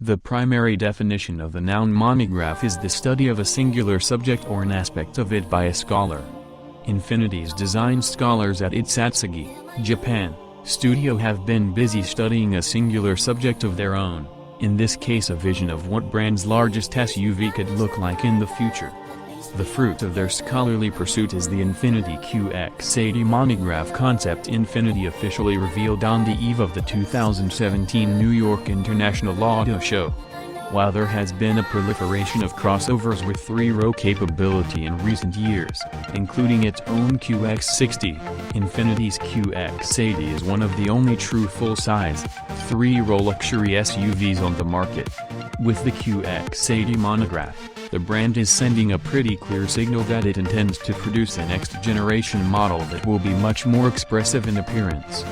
The primary definition of the noun monograph is the study of a singular subject or an aspect of it by a scholar. Infiniti's design scholars at its Atsugi, Japan, studio have been busy studying a singular subject of their own, in this case a vision of what brand's largest SUV could look like in the future. The fruit of their scholarly pursuit is the Infiniti QX80 Monograph concept Infiniti officially revealed on the eve of the 2017 New York International Auto Show. While there has been a proliferation of crossovers with three-row capability in recent years, including its own QX60, Infiniti's QX80 is one of the only true full-size, three-row luxury SUVs on the market. With the QX80 Monograph, the brand is sending a pretty clear signal that it intends to produce a next-generation model that will be much more expressive in appearance.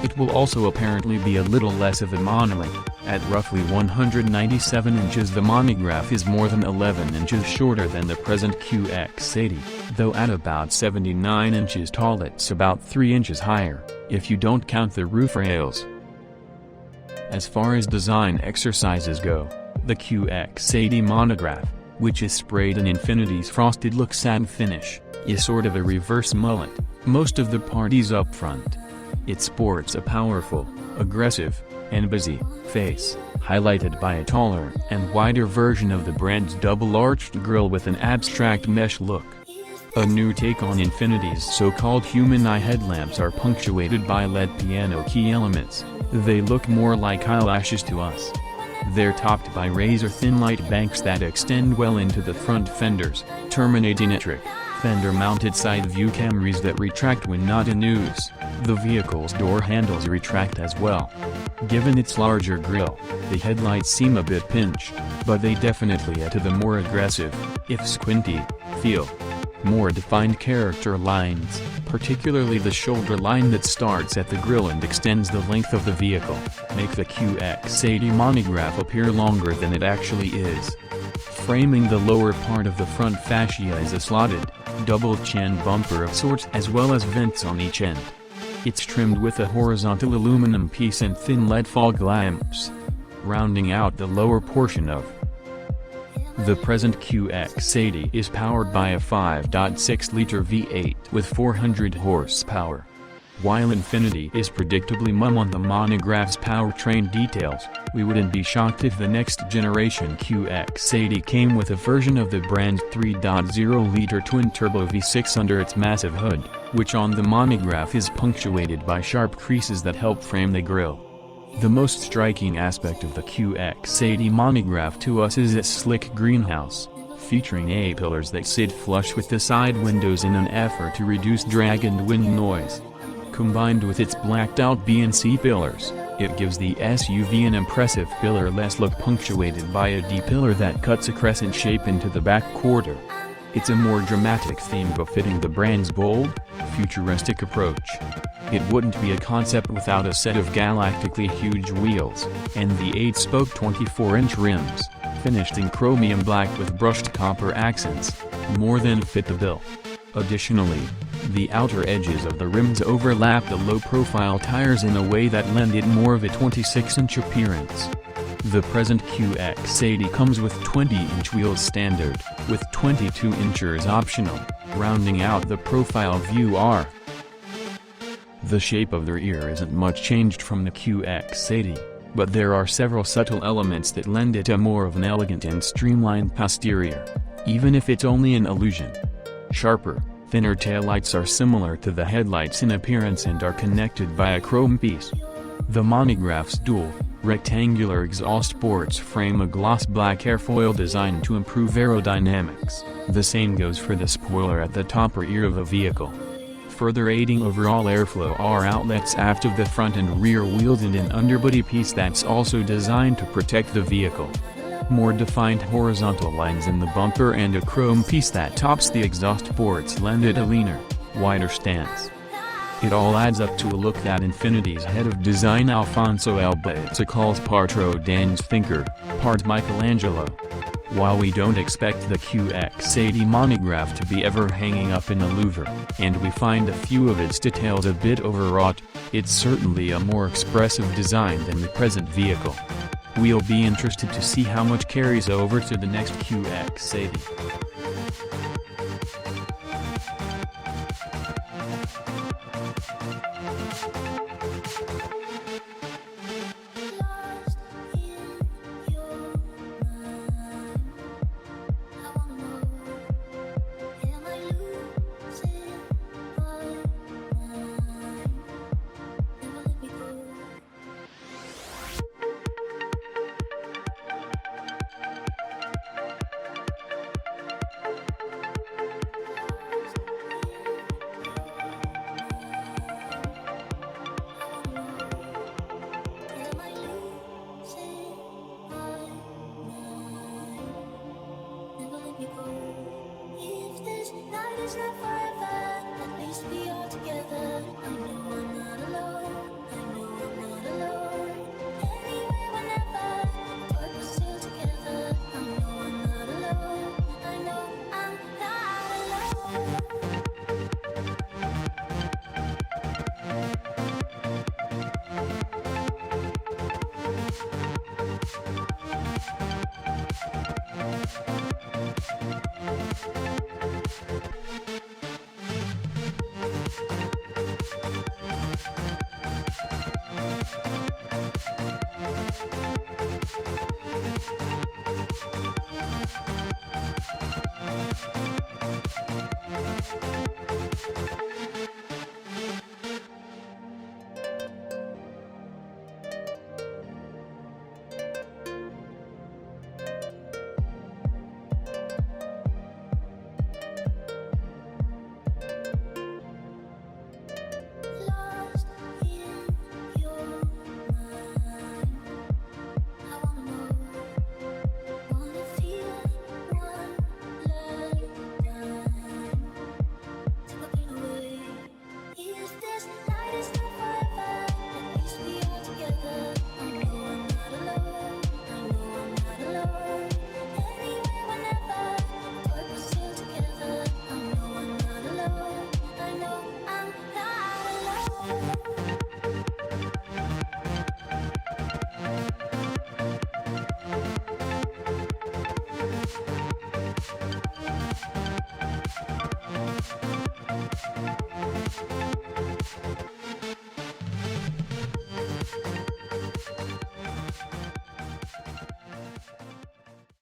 It will also apparently be a little less of a monolith. At roughly 197 inches, the Monograph is more than 11 inches shorter than the present QX80, though at about 79 inches tall it's about 3 inches higher, if you don't count the roof rails. As far as design exercises go, the QX80 Monograph, which is sprayed in Infiniti's frosted look satin finish, is sort of a reverse mullet, most of the parties up front. It sports a powerful, aggressive, and busy face, highlighted by a taller and wider version of the brand's double-arched grille with an abstract mesh look. A new take on Infiniti's so-called human eye headlamps are punctuated by LED piano key elements. They look more like eyelashes to us. They're topped by razor-thin light banks that extend well into the front fenders, terminating at fender-mounted side view cameras that retract when not in use. The vehicle's door handles retract as well. Given its larger grille, the headlights seem a bit pinched, but they definitely add to the more aggressive, if squinty, feel. More defined character lines, particularly the shoulder line that starts at the grille and extends the length of the vehicle, make the QX80 Monograph appear longer than it actually is. Framing the lower part of the front fascia is a slotted, double-chin bumper of sorts as well as vents on each end. It's trimmed with a horizontal aluminum piece and thin LED fog lamps, rounding out the lower portion of. The present QX80 is powered by a 5.6-liter V8 with 400 horsepower. While Infiniti is predictably mum on the Monograph's powertrain details, we wouldn't be shocked if the next-generation QX80 came with a version of the brand's 3.0-liter twin-turbo V6 under its massive hood, which on the Monograph is punctuated by sharp creases that help frame the grille. The most striking aspect of the QX80 Monograph to us is its slick greenhouse, featuring A-pillars that sit flush with the side windows in an effort to reduce drag and wind noise. Combined with its blacked-out B and C pillars, it gives the SUV an impressive pillar-less look punctuated by a D-pillar that cuts a crescent shape into the back quarter. It's a more dramatic theme befitting the brand's bold, futuristic approach. It wouldn't be a concept without a set of galactically huge wheels, and the 8-spoke 24-inch rims, finished in chromium black with brushed copper accents, more than fit the bill. Additionally, the outer edges of the rims overlap the low-profile tires in a way that lend it more of a 26-inch appearance. The present QX80 comes with 20-inch wheels standard, with 22 inches optional, rounding out the profile view R. The shape of the rear isn't much changed from the QX80, but there are several subtle elements that lend it a more of an elegant and streamlined posterior, even if it's only an illusion. Sharper, thinner taillights are similar to the headlights in appearance and are connected by a chrome piece. The Monograph's dual, rectangular exhaust ports frame a gloss black airfoil designed to improve aerodynamics. The same goes for the spoiler at the top rear of the vehicle. Further aiding overall airflow are outlets aft of the front and rear wheels and an underbody piece that's also designed to protect the vehicle. More defined horizontal lines in the bumper and a chrome piece that tops the exhaust ports lend it a leaner, wider stance. It all adds up to a look that Infiniti's head of design Alfonso Albaizta calls part Rodin's thinker, part Michelangelo. While we don't expect the QX80 Monograph to be ever hanging up in the Louvre, and we find a few of its details a bit overwrought, it's certainly a more expressive design than the present vehicle. We'll be interested to see how much carries over to the next QX80. If this night is not